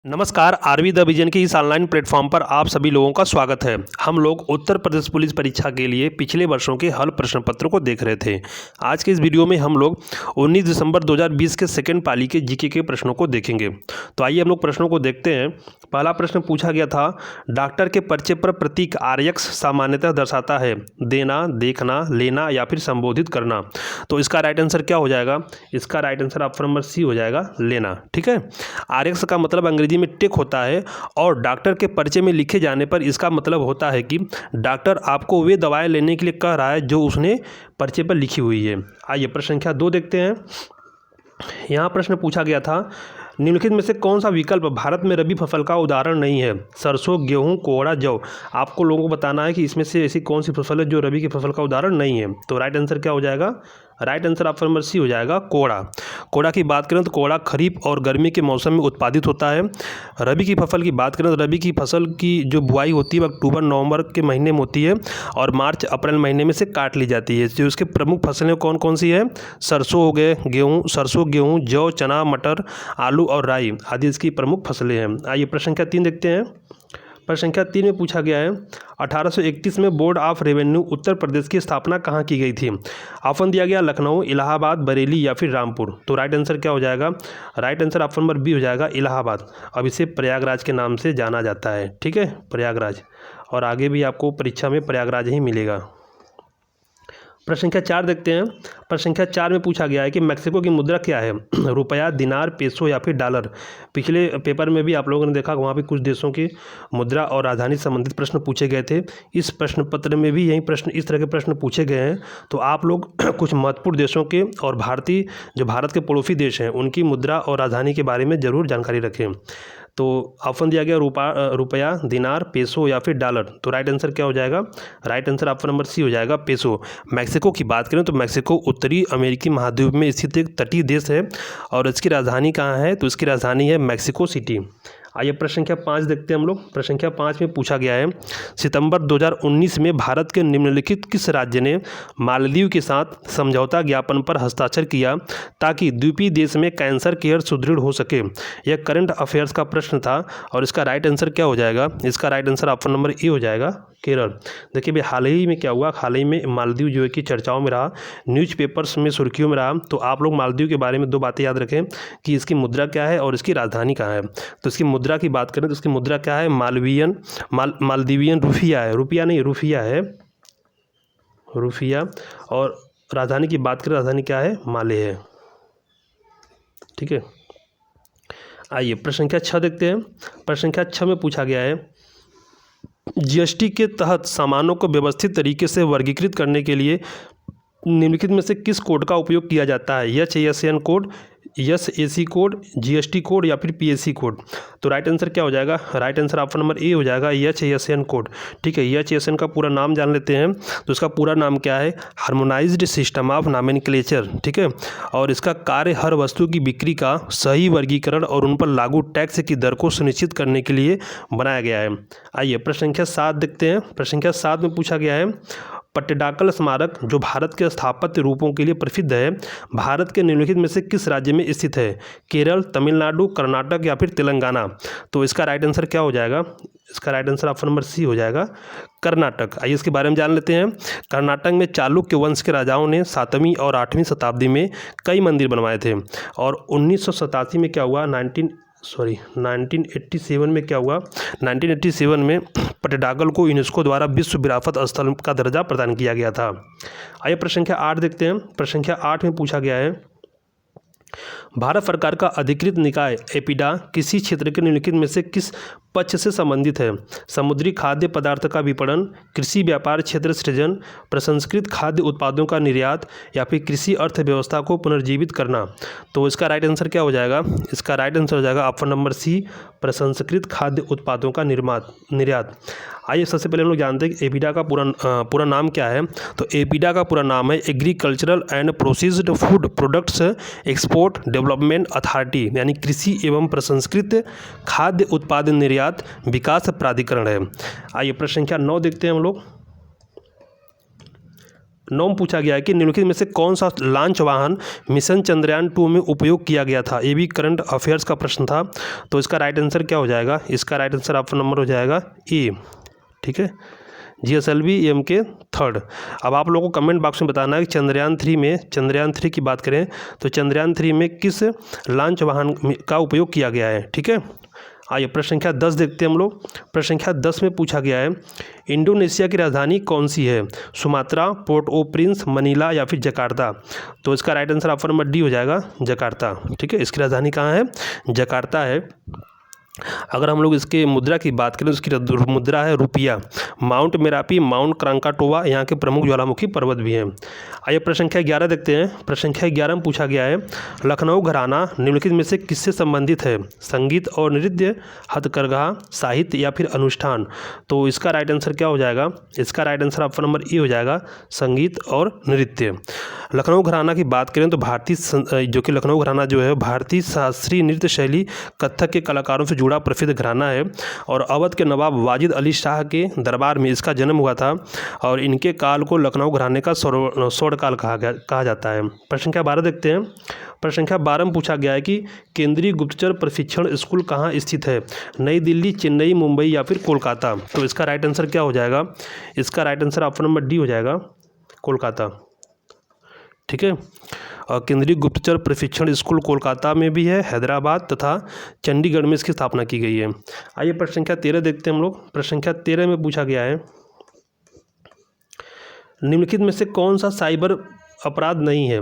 नमस्कार, RV the vision के इस ऑनलाइन प्लेटफॉर्म पर आप सभी लोगों का स्वागत है। हम लोग उत्तर प्रदेश पुलिस परीक्षा के लिए पिछले वर्षों के हल प्रश्न पत्र को देख रहे थे। आज के इस वीडियो में हम लोग 19 दिसंबर 2020 के सेकंड पाली के जीके के प्रश्नों को देखेंगे। तो आइए हम लोग प्रश्नों को देखते हैं। पहला प्रश्न पूछा गया था, डॉक्टर के पर्चे पर प्रतीक RX सामान्यतः दर्शाता है देना, देखना, लेना या फिर संबोधित करना। तो इसका राइट आंसर क्या हो जाएगा? इसका right answer option number C हो जाएगा, लेना। ठीक है, RX का मतलब अंग्रेजी में टिक होता है और डॉक्टर के पर्चे में लिखे जाने पर इसका मतलब होता है कि डॉक्टर आपको वे दवाएं लेने के लिए कह रहा है जो उसने पर्चे पर लिखी हुई है। आइए प्रश्न संख्या 2 देखते हैं। यहाँ प्रश्न पूछा गया था, निम्नलिखित में से कौन सा विकल्प भारत में रबी फसल का उदाहरण नहीं है? सरसों, गेहूं, कोहड़ा, जौ। आपको लोगों को बताना है कि इसमें से ऐसी कौन सी फसल है जो रबी की फसल का उदाहरण नहीं है। तो राइट आंसर क्या हो जाएगा? Right answer option number C हो जाएगा, कोहड़ा। कोहड़ा की बात करें तो कोहड़ा खरीफ और गर्मी के मौसम में उत्पादित होता है। रबी की फसल की बात करें तो रबी की फसल की जो बुआई होती है अक्टूबर नवंबर के महीने में होती है और मार्च अप्रैल महीने में से काट ली जाती है। जो उसके प्रमुख फसलें कौन कौन सी है? सरसों हो गए, गेहूँ, जौ, चना, मटर, आलू और राई आदि इसकी प्रमुख फसलें हैं। आइए प्रश्न संख्या 3 देखते हैं। प्रश्न संख्या 3 में पूछा गया है, 1831 में board of revenue Uttar Pradesh की स्थापना कहाँ की गई थी? ऑप्शन दिया गया लखनऊ, इलाहाबाद, बरेली या फिर रामपुर। तो राइट आंसर क्या हो जाएगा? Right answer option number B हो जाएगा, इलाहाबाद। अब इसे प्रयागराज के नाम से जाना जाता है। ठीक है, प्रयागराज। और आगे भी आपको परीक्षा में प्रयागराज ही मिलेगा। प्रश्न संख्या 4 देखते हैं। प्रश्न संख्या 4 में पूछा गया है कि मैक्सिको की मुद्रा क्या है? रुपया, दिनार, पेसो या फिर डॉलर। पिछले पेपर में भी आप लोगों ने देखा वहाँ पे कुछ देशों की मुद्रा और राजधानी संबंधित प्रश्न पूछे गए थे। इस प्रश्न पत्र में भी यही प्रश्न, इस तरह के प्रश्न पूछे गए हैं। तो आप लोग कुछ महत्वपूर्ण देशों के और भारत के पड़ोसी देश हैं उनकी मुद्रा और राजधानी के बारे में ज़रूर जानकारी रखें। तो ऑप्शन दिया गया रुपया, दिनार, पेसो या फिर डॉलर। तो राइट आंसर क्या हो जाएगा? Right answer option number C हो जाएगा, पेसो। मैक्सिको की बात करें तो मैक्सिको उत्तरी अमेरिकी महाद्वीप में स्थित एक तटीय देश है और इसकी राजधानी कहाँ है? तो इसकी राजधानी है मैक्सिको सिटी। आइए प्रश्न संख्या 5 देखते हैं हम लोग। प्रश्न संख्या 5 में पूछा गया है, सितंबर 2019 में भारत के निम्नलिखित किस राज्य ने मालदीव के साथ समझौता ज्ञापन पर हस्ताक्षर किया ताकि द्वीपीय देश में कैंसर केयर सुदृढ़ हो सके? यह करंट अफेयर्स का प्रश्न था और इसका राइट आंसर क्या हो जाएगा? इसका right answer option number A हो जाएगा, केरल। देखिए भाई, हाल ही में क्या हुआ, हाल ही में मालदीव जो है कि चर्चाओं में रहा, न्यूज़पेपर्स में सुर्खियों में रहा। तो आप लोग मालदीव के बारे में 2 बातें याद रखें कि इसकी मुद्रा क्या है और इसकी राजधानी कहाँ है। तो इसकी मुद्रा की बात करें तो इसकी मुद्रा क्या है? मालदीवियन रुपया है, रुपया नहीं रुपया है, रुपया। और राजधानी की बात करें, राजधानी क्या है? माले है। ठीक है, आइए प्रश्न संख्या 6 देखते हैं। प्रश्न संख्या 6 में पूछा गया है, GST के तहत सामानों को व्यवस्थित तरीके से वर्गीकृत करने के लिए निम्नलिखित में से किस कोड का उपयोग किया जाता है? HASN code, SAC code, GST code या फिर PAC कोड। तो राइट आंसर क्या हो जाएगा? Right answer option number A हो जाएगा, HASN कोड। ठीक है, HASN का पूरा नाम जान लेते हैं। तो इसका पूरा नाम क्या है? Harmonised system of nomenclature. ठीक है, और इसका कार्य हर वस्तु की बिक्री का सही वर्गीकरण और उन पर लागू टैक्स की दर को सुनिश्चित करने के लिए बनाया गया है। आइए प्रश्न संख्या 7 देखते हैं। प्रश्न संख्या 7 में पूछा गया है, पट्टडकल स्मारक जो भारत के स्थापत्य रूपों के लिए प्रसिद्ध है, भारत के निम्नलिखित में से किस राज्य में स्थित है? केरल, तमिलनाडु, कर्नाटक या फिर तेलंगाना। तो इसका राइट आंसर क्या हो जाएगा? इसका right answer option number C हो जाएगा, कर्नाटक। आइए इसके बारे में जान लेते हैं। कर्नाटक में चालुक्य वंश के राजाओं ने 7वीं और 8वीं शताब्दी में कई मंदिर बनवाए थे और 1987 में क्या हुआ, 1987 में क्या हुआ, 1987 में पट्टडकल को यूनेस्को द्वारा विश्व विरासत स्थल का दर्जा प्रदान किया गया था। आइए प्रश्न संख्या 8 देखते हैं। प्रश्न संख्या 8 में पूछा गया है, भारत सरकार का अधिकृत निकाय एपिडा किसी क्षेत्र के निम्नलिखित में से किस पक्ष से संबंधित है? समुद्री खाद्य पदार्थ का विपणन, कृषि व्यापार क्षेत्र सृजन, प्रसंस्कृत खाद्य उत्पादों का निर्यात या फिर कृषि अर्थव्यवस्था को पुनर्जीवित करना। तो इसका राइट आंसर क्या हो जाएगा? इसका राइट आंसर हो जाएगा ऑप्शन नंबर सी, प्रसंस्कृत खाद्य उत्पादों का निर्यात। आइए सबसे पहले हम लोग जानते हैं कि एपिडा का पूरा नाम क्या है। तो एपिडा का पूरा नाम है agricultural and processed food products export development authority, यानी कृषि एवं प्रसंस्कृत खाद्य उत्पादन निर्यात विकास प्राधिकरण है। आइए प्रश्न संख्या 9 देखते हैं हम लोग। 9 में पूछा गया है कि निम्नलिखित में से कौन सा लॉन्च वाहन मिशन चंद्रयान 2 में उपयोग किया गया था। ये भी करंट अफेयर्स का प्रश्न था। तो इसका राइट आंसर क्या हो जाएगा? इसका राइट आंसर ऑप्शन नंबर हो जाएगा ए। ठीक है, GSLV EMK 3rd। अब आप लोगों को कमेंट बॉक्स में बताना है कि चंद्रयान 3 की बात करें तो चंद्रयान 3 में किस लॉन्च वाहन का उपयोग किया गया है। ठीक है, आइए प्रश्न संख्या 10 देखते हैं हम लोग। प्रश्न संख्या 10 में पूछा गया है इंडोनेशिया की राजधानी कौन सी है? सुमात्रा, पोर्ट ओ प्रिंस, मनीला या फिर जकार्ता। तो इसका right answer option number D हो जाएगा, जकार्ता। ठीक है, इसकी राजधानी कहाँ है? जकार्ता है। अगर हम लोग इसके मुद्रा की बात करें तो इसकी मुद्रा है रुपया। माउंट मेरापी, माउंट क्रांकाटोवा यहाँ के प्रमुख ज्वालामुखी पर्वत भी हैं। आइए प्रश्न संख्या 11 देखते हैं। प्रश्न संख्या 11 में पूछा गया है लखनऊ घराना निम्नलिखित में से किससे संबंधित है? संगीत और नृत्य, हथकरघा, साहित्य या फिर अनुष्ठान। तो इसका राइट आंसर क्या हो जाएगा? इसका right answer option number A हो जाएगा, संगीत और नृत्य। लखनऊ घराना की बात करें तो जो कि लखनऊ घराना जो है भारतीय शास्त्रीय नृत्य शैली कथक के कलाकारों से जुड़ा प्रसिद्ध घराना है और अवध के नवाब वाजिद अली शाह के दरबार में इसका जन्म हुआ था और इनके काल को लखनऊ घराने का स्वर्ण काल कहा जाता है। प्रश्न संख्या 12 देखते हैं। प्रश्न संख्या 12 में पूछा गया है कि केंद्रीय गुप्तचर प्रशिक्षण स्कूल कहाँ स्थित है? नई दिल्ली, चेन्नई, मुंबई या फिर कोलकाता। तो इसका राइट आंसर क्या हो जाएगा? इसका right answer option number D हो जाएगा, कोलकाता। ठीक है, और केंद्रीय गुप्तचर प्रशिक्षण स्कूल कोलकाता में भी है, हैदराबाद तथा चंडीगढ़ में इसकी स्थापना की गई है। आइए प्रश्न संख्या 13 देखते हैं हम लोग। प्रश्न संख्या 13 में पूछा गया है निम्नलिखित में से कौन सा साइबर अपराध नहीं है?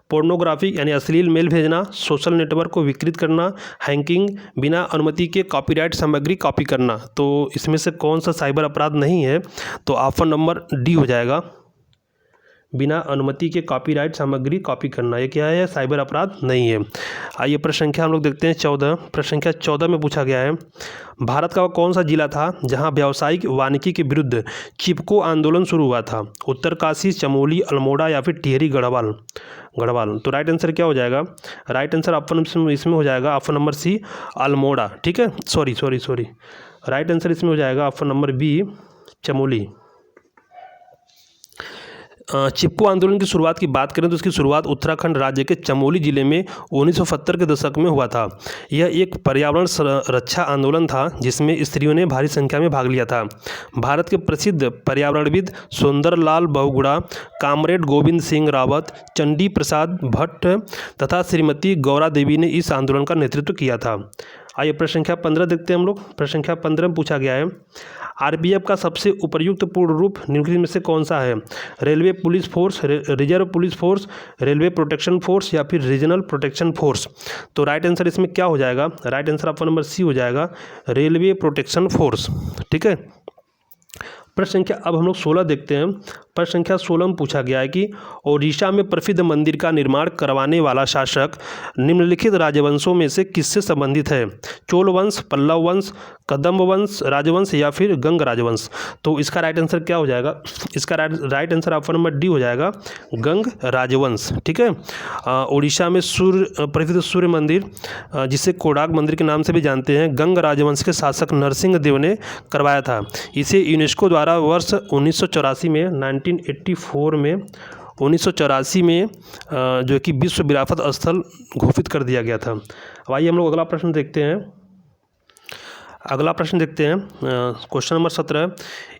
पोर्नोग्राफी यानी अश्लील मेल भेजना, सोशल नेटवर्क को विकृत करना, हैकिंग, बिना अनुमति के कॉपीराइट सामग्री कॉपी करना। तो इसमें से कौन सा साइबर अपराध नहीं है? तो ऑप्शन नंबर डी हो जाएगा, बिना अनुमति के कॉपीराइट सामग्री कॉपी करना। ये क्या है? साइबर अपराध नहीं है। आइए प्रश्न संख्या हम लोग देखते हैं 14। प्रश्न संख्या 14 में पूछा गया है भारत का वो कौन सा जिला था जहां व्यावसायिक वानिकी के विरुद्ध चिपको आंदोलन शुरू हुआ था? उत्तरकाशी, चमोली, अल्मोड़ा या फिर टिहरी गढ़वाल। तो राइट आंसर क्या हो जाएगा? राइट आंसर ऑप्शन इसमें हो जाएगा ऑप्शन नंबर सी, अल्मोड़ा। ठीक है, सॉरी राइट आंसर इसमें हो जाएगा ऑप्शन नंबर बी, चमोली। चिपको आंदोलन की शुरुआत की बात करें तो इसकी शुरुआत उत्तराखंड राज्य के चमोली जिले में 1970 के दशक में हुआ था। यह एक पर्यावरण रक्षा आंदोलन था जिसमें स्त्रियों ने भारी संख्या में भाग लिया था। भारत के प्रसिद्ध पर्यावरणविद सुंदरलाल बहुगुणा, कामरेड गोविंद सिंह रावत, चंडी प्रसाद भट्ट तथा श्रीमती गौरा देवी ने इस आंदोलन का नेतृत्व किया था। आइए प्रश्न संख्या 15 देखते हैं हम लोग। प्रश्न संख्या 15 में पूछा गया है आरपीएफ का सबसे उपयुक्त पूर्ण रूप निम्नलिखित में से कौन सा है? Railway police force, reserve police force, railway protection force या फिर रीजनल प्रोटेक्शन फोर्स। तो राइट आंसर इसमें क्या हो जाएगा? Right answer option number C हो जाएगा, रेलवे प्रोटेक्शन फोर्स। ठीक है, प्रश्न संख्या अब हम लोग 16 देखते हैं। प्रश्न संख्या 16 में पूछा गया है कि ओडिशा में प्रसिद्ध मंदिर का निर्माण करवाने वाला शासक निम्नलिखित राजवंशों में से किससे संबंधित है? चोल वंश, पल्लव वंश, कदम्ब वंश, राजवंश या फिर गंग राजवंश। तो इसका राइट आंसर क्या हो जाएगा? इसका right answer option number D हो जाएगा, गंग राजवंश। ठीक है, ओडिशा में प्रसिद्ध सूर्य मंदिर जिसे कोडाग मंदिर के नाम से भी जानते हैं, गंग राजवंश के शासक नरसिंह देव ने करवाया था। इसे यूनेस्को द्वारा वर्ष 1984 में 1984 में जो कि विश्व विरासत स्थल घोषित कर दिया गया था। अब आइए हम लोग अगला प्रश्न देखते हैं। Question number 17।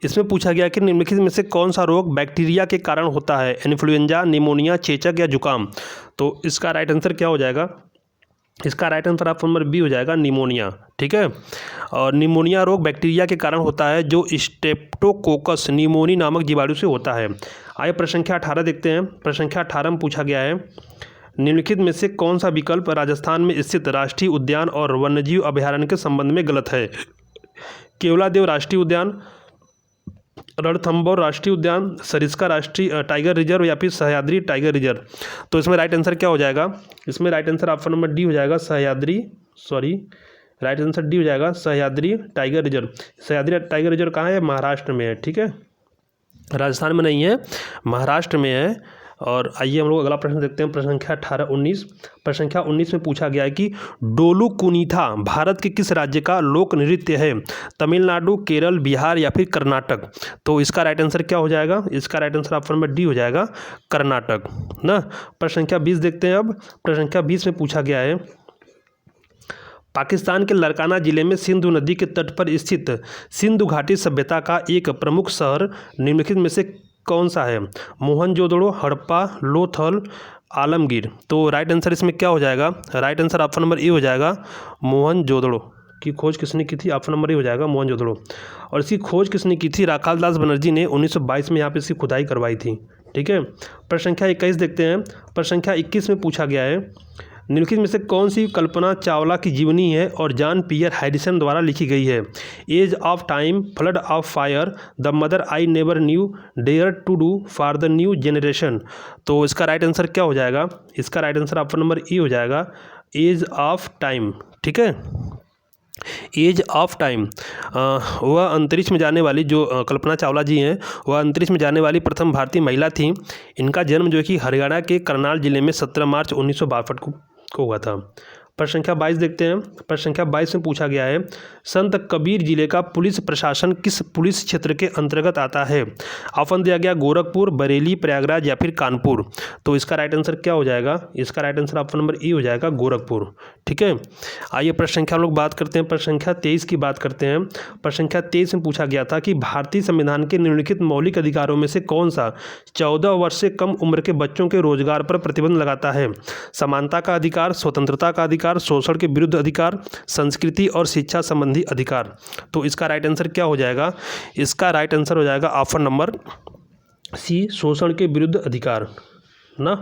इसमें पूछा गया कि निम्नलिखित में से कौन सा रोग बैक्टीरिया के कारण होता है? इन्फ्लुएंजा, निमोनिया, चेचक या जुकाम। तो इसका राइट आंसर क्या हो जाएगा? इसका right answer option number B हो जाएगा, निमोनिया। ठीक है, और निमोनिया रोग बैक्टीरिया के कारण होता है जो स्ट्रेप्टोकोकस निमोनी नामक जीवाणु से होता है। आइए प्रश्न संख्या 18 देखते हैं। प्रश्न संख्या 18 में पूछा गया है निम्नलिखित में से कौन सा विकल्प राजस्थान में स्थित राष्ट्रीय उद्यान और वन्यजीव अभयारण्य के संबंध में गलत है? केवलादेव राष्ट्रीय उद्यान, रणथंभौर राष्ट्रीय उद्यान, सरिस्का राष्ट्रीय टाइगर रिजर्व या फिर सह्याद्री टाइगर रिजर्व। तो इसमें राइट आंसर क्या हो जाएगा? इसमें right answer option number D हो जाएगा, राइट आंसर डी हो जाएगा, Sahyadri tiger reserve. Sahyadri tiger reserve कहाँ है? महाराष्ट्र में है। ठीक है, राजस्थान में नहीं है, महाराष्ट्र में है। और आइए हम लोग अगला प्रश्न देखते हैं, प्रश्न संख्या 18-19। प्रश्न संख्या 19 में पूछा गया है कि डोलू कुनीथा भारत के किस राज्य का लोक नृत्य है? तमिलनाडु, केरल, बिहार या फिर कर्नाटक? तो इसका राइट आंसर क्या हो जाएगा? इसका right answer option number D हो जाएगा, कर्नाटक ना। प्रश्न संख्या 20 देखते हैं अब। प्रश्न संख्या 20 में पूछा गया है, पाकिस्तान के लरकाना जिले में सिंधु नदी के तट पर स्थित सिंधु घाटी सभ्यता का एक प्रमुख शहर निम्नलिखित में से कौन सा है? मोहनजोदड़ो, हड़प्पा, लोथल, आलमगीर? तो राइट आंसर इसमें क्या हो जाएगा? Right answer option number A हो जाएगा, मोहनजोदड़ो की खोज किसने की थी? ऑप्शन नंबर ए हो जाएगा, मोहनजोदड़ो। और इसकी खोज किसने की थी? राखाल दास बनर्जी ने 1922 में यहाँ पे इसकी खुदाई करवाई थी। ठीक है। प्रश्न संख्या 21 देखते हैं। प्रश्न संख्या 21 में पूछा गया है, निम्नलिखित में से कौन सी कल्पना चावला की जीवनी है और जॉन पियर हैरिसन द्वारा लिखी गई है? Age of time, flood of fire, the mother I never knew, dare to do for the new generation? तो इसका राइट आंसर क्या हो जाएगा? इसका right answer option number E हो जाएगा, एज ऑफ टाइम। ठीक है। एज ऑफ टाइम वह अंतरिक्ष में जाने वाली, जो कल्पना चावला जी हैं, वह अंतरिक्ष में जाने वाली प्रथम भारतीय महिला थी। इनका जन्म जो है कि हरियाणा के करनाल जिले में 17 मार्च 1962 को हुआ था। प्रश्न संख्या 22 देखते हैं। प्रश्न संख्या 22 में पूछा गया है, संत कबीर जिले का पुलिस प्रशासन किस पुलिस क्षेत्र के अंतर्गत आता है? ऑप्शन दिया गया, गोरखपुर, बरेली, प्रयागराज या फिर कानपुर? तो इसका राइट आंसर क्या हो जाएगा? इसका right answer option number E हो जाएगा, गोरखपुर। ठीक है। आइए प्रश्न संख्या हम लोग बात करते हैं, प्रश्न संख्या 23 की बात करते हैं। प्रश्न संख्या 23 में पूछा गया था कि भारतीय संविधान के निम्नलिखित मौलिक अधिकारों में से कौन सा 14 वर्ष से कम उम्र के बच्चों के रोजगार पर प्रतिबंध लगाता है? समानता का अधिकार, स्वतंत्रता का अधिकार, शोषण के विरुद्ध अधिकार, संस्कृति और शिक्षा संबंधी अधिकार? तो इसका राइट आंसर क्या हो जाएगा? इसका राइट आंसर हो जाएगा ऑप्शन नंबर सी, शोषण के विरुद्ध अधिकार ना।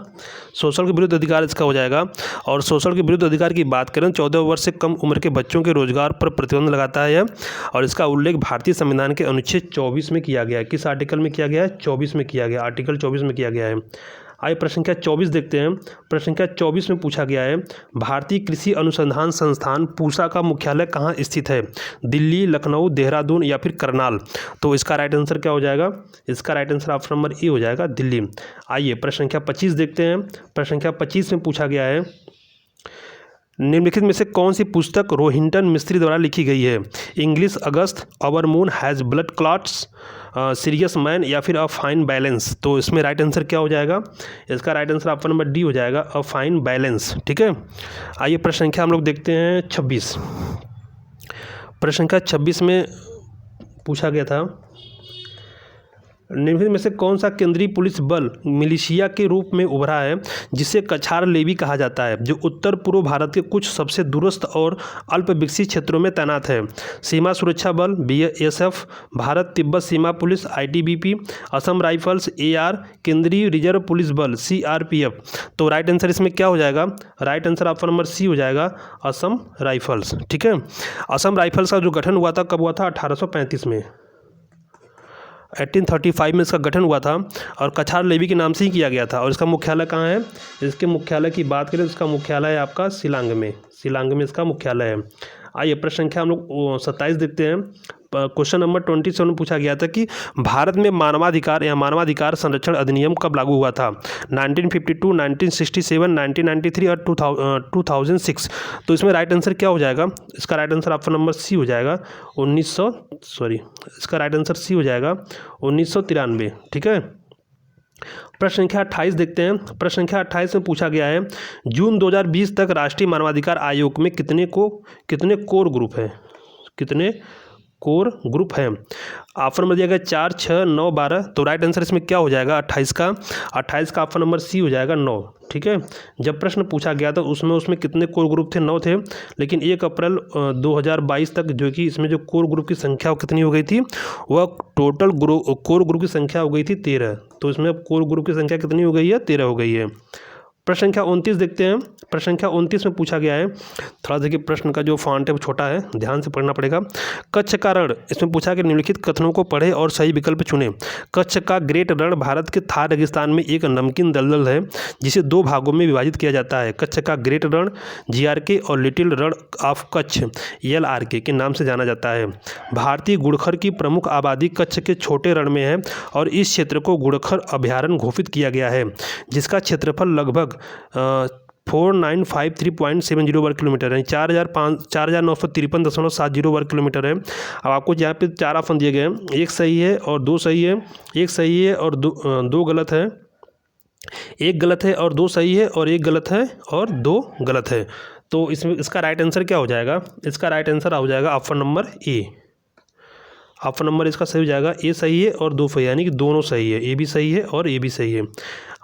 शोषण के विरुद्ध अधिकार इसका हो जाएगा। और शोषण के विरुद्ध अधिकार की बात करें, 14 वर्ष से कम उम्र के बच्चों के रोजगार पर प्रतिबंध लगाता है और इसका उल्लेख भारतीय संविधान के अनुच्छेद 24 में किया गया है। किस आर्टिकल में किया गया है? 24 में किया गया, आर्टिकल 24 में किया गया है। आइए प्रश्न संख्या 24 देखते हैं। प्रश्न संख्या 24 में पूछा गया है, भारतीय कृषि अनुसंधान संस्थान पूसा का मुख्यालय कहाँ स्थित है? दिल्ली, लखनऊ, देहरादून या फिर करनाल? तो इसका राइट आंसर क्या हो जाएगा? इसका right answer option number A हो जाएगा, दिल्ली। आइए प्रश्न संख्या 25 देखते हैं। प्रश्न संख्या 25 में पूछा गया है, निम्नलिखित में से कौन सी पुस्तक रोहिंटन मिस्त्री द्वारा लिखी गई है? English August, our moon has blood clots, serious man या फिर अ फाइन बैलेंस? तो इसमें राइट आंसर क्या हो जाएगा? इसका right answer option number D हो जाएगा, अ फाइन बैलेंस। ठीक है। आइए प्रश्न संख्या हम लोग देखते हैं 26। प्रश्न संख्या 26 में पूछा गया था, निम्नलिखित में से कौन सा केंद्रीय पुलिस बल मिलिशिया के रूप में उभरा है जिसे कछार लेवी कहा जाता है, जो उत्तर पूर्व भारत के कुछ सबसे दूरस्थ और अल्प विकसित क्षेत्रों में तैनात है? सीमा सुरक्षा बल, BSF, भारत तिब्बत सीमा police, ITBP, Assam rifles, AR, केंद्रीय रिजर्व पुलिस बल, CRPF? तो राइट आंसर इसमें क्या हो जाएगा? Right answer option number C हो जाएगा, असम राइफल्स। ठीक है। असम राइफल्स का जो गठन हुआ था, कब हुआ था? 1835 में, 1835 में इसका गठन हुआ था और कछार लेवी के नाम से ही किया गया था। और इसका मुख्यालय कहाँ है? इसके मुख्यालय की बात करें तो इसका मुख्यालय है आपका शिलांग में, शिलांग में इसका मुख्यालय है। आइए प्रश्न संख्या हम लोग 27 देखते हैं। क्वेश्चन नंबर 27 में पूछा गया था कि भारत में मानवाधिकार या मानवाधिकार संरक्षण अधिनियम कब लागू हुआ था? 1952, 1967, 1993 और 2006? तो इसमें राइट आंसर क्या हो जाएगा? इसका right answer option number C हो जाएगा, इसका राइट आंसर सी हो जाएगा 1993। ठीक है। प्रश्न संख्या 28 देखते हैं। प्रश्न संख्या 28 में पूछा गया है, जून 2020 तक राष्ट्रीय मानवाधिकार आयोग में कितने कोर ग्रुप हैं? कितने कोर ग्रुप हैं? ऑप्शन नंबर दिया गया 4, 6, 9, 12। तो राइट आंसर इसमें क्या हो जाएगा? 28 का ऑप्शन नंबर सी हो जाएगा, 9। ठीक है। जब प्रश्न पूछा गया था उसमें कितने कोर ग्रुप थे? 9 थे। लेकिन 1 अप्रैल 2022 तक जो कि इसमें जो कोर ग्रुप की संख्या कितनी हो गई थी, वह टोटल कोर ग्रुप की संख्या हो गई थी 13। तो इसमें अब कोर ग्रुप की संख्या कितनी हो गई है? 13 हो गई है। प्रश्न संख्या 29 देखते हैं। प्रश्न संख्या 29 में पूछा गया है, थोड़ा देखिए प्रश्न का जो फॉन्ट है वो छोटा है, ध्यान से पढ़ना पड़ेगा। कच्छ का रण, इसमें पूछा कि निम्नलिखित कथनों को पढ़े और सही विकल्प चुने। कच्छ का ग्रेट रण भारत के थार रेगिस्तान में एक नमकीन दलदल है जिसे दो भागों में विभाजित किया जाता है। कच्छ का ग्रेट रण GRK और little Rann of Kutch LRK के नाम से जाना जाता है। भारतीय गुड़खर की प्रमुख आबादी कच्छ के छोटे रण में है और इस क्षेत्र को गुड़खर अभयारण्य घोषित किया गया है, जिसका क्षेत्रफल लगभग 4953.70 वर्ग किलोमीटर है, 4953.70 वर्ग किलोमीटर है। अब आपको यहाँ पे 4 ऑप्शन दिए गए हैं, एक सही है और 2 सही है, एक सही है और दो गलत है, एक गलत है और 2 सही है और एक गलत है और 2 गलत है। तो इसमें इसका राइट आंसर क्या हो जाएगा? इसका राइट आंसर हो जाएगा option number A. Option number इसका सही हो जाएगा, ए सही है और 2 सही है, यानी कि दोनों सही है, ए भी सही है और ए भी सही है।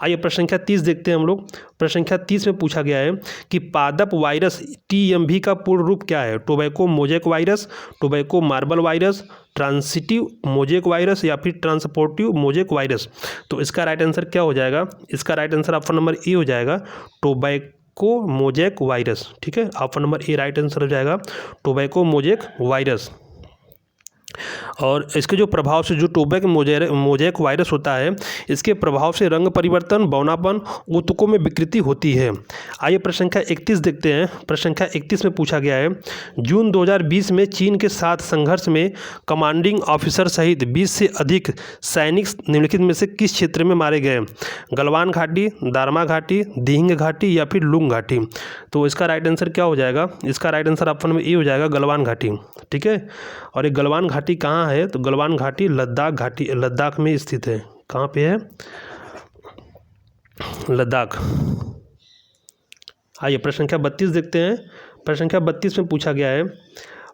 आइए प्रश्न संख्या 30 देखते हैं हम लोग। प्रश्न संख्या 30 में पूछा गया है कि पादप वायरस TMV का पूर्ण रूप क्या है? Tobacco mosaic virus, tobacco marble virus, transitive mosaic virus या फिर ट्रांसपोर्टिव मोजेक वायरस। तो इसका राइट आंसर क्या हो जाएगा? इसका right answer option number A हो जाएगा, टोबैको मोजेक वायरस। ठीक है, option number A right answer हो जाएगा, टोबैको मोजेक वायरस। और इसके जो प्रभाव से जो टोबैको मोजेक वायरस होता है, इसके प्रभाव से रंग परिवर्तन, बौनापन, ऊतकों में विकृति होती है। आइए प्रश्न संख्या 31 देखते हैं। प्रश्न संख्या 31 में पूछा गया है, जून 2020 में चीन के साथ संघर्ष में कमांडिंग ऑफिसर सहित 20 से अधिक सैनिक निम्नलिखित में से किस क्षेत्र में मारे गए? गलवान घाटी, दारमा घाटी, दिहिंग घाटी या फिर लुंग घाटी। तो इसका राइट आंसर क्या हो जाएगा? इसका राइट आंसर ऑप्शन में ए हो जाएगा, गलवान घाटी। ठीक है, और ये गलवान घाटी कहाँ है? तो गलवान घाटी लद्दाख में स्थित है। कहाँ पे है? लद्दाख। आइए प्रश्न संख्या 32 देखते हैं। प्रश्न संख्या 32 में पूछा गया है,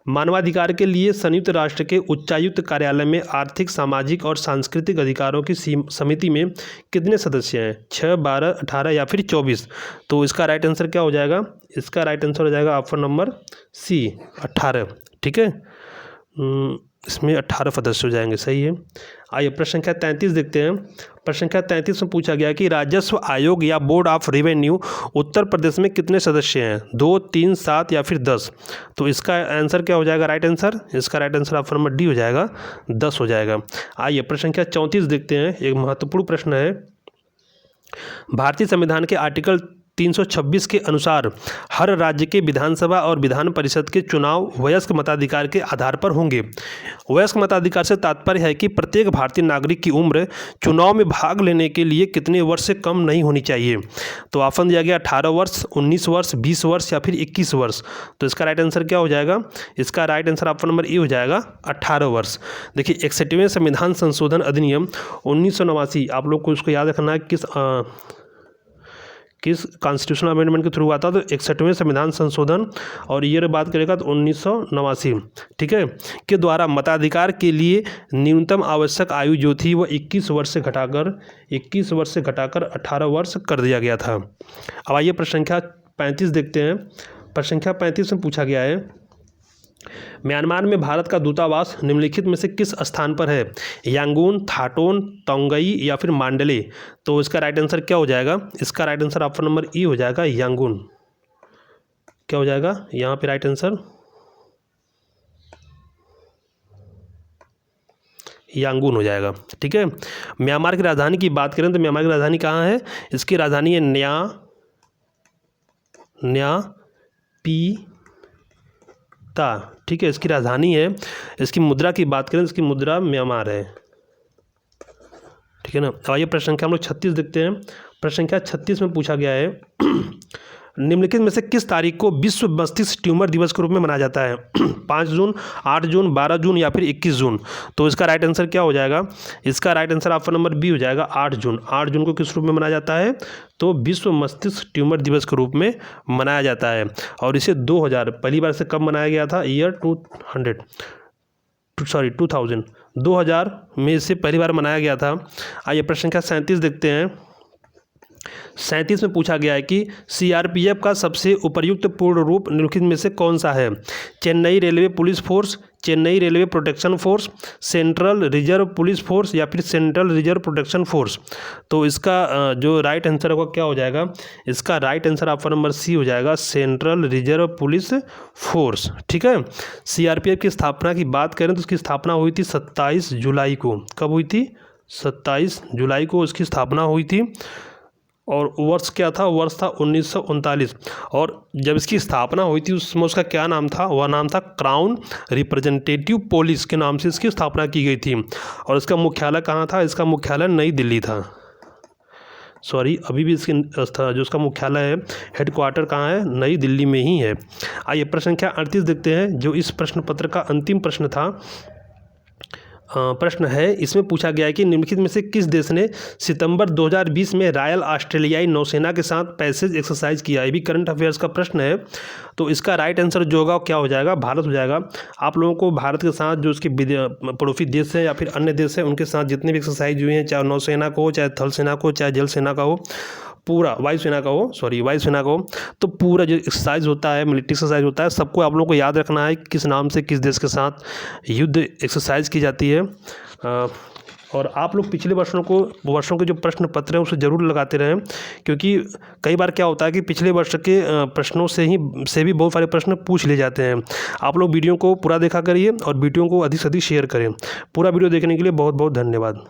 मानवाधिकार के लिए संयुक्त राष्ट्र के उच्चायुक्त कार्यालय में आर्थिक, सामाजिक और सांस्कृतिक अधिकारों की समिति में कितने सदस्य हैं? 6, 12, 18 या फिर 24। तो इसका राइट आंसर क्या हो जाएगा? इसका राइट आंसर हो जाएगा ऑप्शन नंबर सी, 18। ठीक है, इसमें 18 सदस्य हो जाएंगे, सही है। आइए प्रश्न संख्या 33 देखते हैं। प्रश्न संख्या 33 में पूछा गया कि राजस्व आयोग या board of revenue Uttar Pradesh में कितने सदस्य हैं? 2, 3, 7 या फिर 10। तो इसका आंसर क्या हो जाएगा? राइट आंसर, इसका right answer option number D हो जाएगा, 10 हो जाएगा। आइए प्रश्न संख्या 34 देखते हैं। एक महत्वपूर्ण प्रश्न है, भारतीय संविधान के आर्टिकल 326 के अनुसार हर राज्य के विधानसभा और विधान परिषद के चुनाव वयस्क मताधिकार के आधार पर होंगे। वयस्क मताधिकार से तात्पर्य है कि प्रत्येक भारतीय नागरिक की उम्र चुनाव में भाग लेने के लिए कितने वर्ष से कम नहीं होनी चाहिए। तो ऑप्शन दिया गया 18 वर्ष, 19 वर्ष, 20 वर्ष या फिर 21 वर्ष। तो इसका राइट आंसर क्या हो जाएगा? इसका right answer option number A हो जाएगा, 18 वर्ष। देखिए 61वें संविधान संशोधन अधिनियम 1989, आप लोग को उसको याद रखना है किस कॉन्स्टिट्यूशनल अमेंडमेंट के थ्रू हुआ था? तो 61वें संविधान संशोधन, और ईयर बात करेगा तो 1989, ठीक है, के द्वारा मताधिकार के लिए न्यूनतम आवश्यक आयु जो थी वो 21 वर्ष से घटाकर 18 वर्ष कर दिया गया था। अब आइए प्रश्न संख्या 35 देखते हैं। प्रश्न संख्या 35 में पूछा गया है, म्यांमार में भारत का दूतावास निम्नलिखित में से किस स्थान पर है? यांगून, थाटोन, तोंगई या फिर मांडले। तो इसका राइट आंसर क्या हो जाएगा? इसका right answer option number E हो जाएगा, यांगून। क्या हो जाएगा यहाँ पे राइट आंसर? यांगून हो जाएगा। ठीक है, म्यांमार की राजधानी की बात करें तो म्यांमार की राजधानी कहाँ है? इसकी राजधानी है न्या पी। ठीक है, इसकी राजधानी है। इसकी मुद्रा की बात करें तो इसकी मुद्रा म्यांमार है। ठीक है ना। आइए प्रश्न संख्या हम लोग 36 देखते हैं। प्रश्न संख्या 36 में पूछा गया है, निम्नलिखित में से किस तारीख को विश्व मस्तिष्क ट्यूमर दिवस के रूप में मनाया जाता है? 5 जून, 8 जून, 12 जून या फिर 21 जून। तो इसका राइट आंसर क्या हो जाएगा? इसका right answer option number B हो जाएगा, 8 जून। 8 जून को किस रूप में मनाया जाता है? तो विश्व मस्तिष्क ट्यूमर दिवस के रूप में मनाया जाता है। और इसे 2000 पहली बार से कब मनाया गया था? ईयर 2000 में इसे पहली बार मनाया गया था। आइए प्रश्न संख्या 37 देखते हैं। 37 में पूछा गया है कि सीआरपीएफ का सबसे उपयुक्त पूर्ण रूप निम्नलिखित में से कौन सा है? Chennai railway police force, Chennai railway protection force, central reserve police force या फिर सेंट्रल रिजर्व प्रोटेक्शन फोर्स। तो इसका जो राइट आंसर होगा क्या हो जाएगा? इसका right answer option number C हो जाएगा, सेंट्रल रिजर्व पुलिस फोर्स। ठीक है। सीआरपीएफ की स्थापना की बात करें तो उसकी स्थापना हुई थी 27 जुलाई को। कब हुई थी? 27 जुलाई को उसकी स्थापना हुई थी। और वर्ष क्या था? वर्ष था 1939। और जब इसकी स्थापना हुई थी उसमें उसका क्या नाम था? वह नाम था क्राउन रिप्रेजेंटेटिव पुलिस के नाम से इसकी स्थापना की गई थी। और इसका मुख्यालय कहाँ था? इसका मुख्यालय नई दिल्ली था। सॉरी, अभी भी इसकी जो उसका मुख्यालय है, हेडक्वार्टर कहाँ है? नई दिल्ली में ही है। आइए प्रश्न संख्या 38 देखते हैं, जो इस प्रश्न पत्र का अंतिम प्रश्न था। प्रश्न है, इसमें पूछा गया है कि निम्नलिखित में से किस देश ने सितंबर 2020 में रॉयल ऑस्ट्रेलियाई नौसेना के साथ पैसेज एक्सरसाइज किया? ये भी करंट अफेयर्स का प्रश्न है। तो इसका राइट आंसर जो होगा क्या हो जाएगा? भारत हो जाएगा। आप लोगों को भारत के साथ जो उसके पड़ोसी देश हैं या फिर अन्य देश हैं उनके साथ जितने भी एक्सरसाइज हुए हैं, चाहे नौसेना को हो, चाहे थल सेना को, चाहे जल सेना का हो, पूरा वायुसेना का हो, तो पूरा जो एक्सरसाइज होता है, मिलिट्री एक्सरसाइज होता है, सबको आप लोगों को याद रखना है किस नाम से किस देश के साथ युद्ध एक्सरसाइज की जाती है। और आप लोग पिछले वर्षों के जो प्रश्न पत्र हैं उसे ज़रूर लगाते रहें, क्योंकि कई बार क्या होता है कि पिछले वर्ष के प्रश्नों से भी बहुत सारे प्रश्न पूछ लिए जाते हैं। आप लोग वीडियो को पूरा देखा करिए और वीडियो को अधिक से अधिक शेयर करें। पूरा वीडियो देखने के लिए बहुत बहुत धन्यवाद।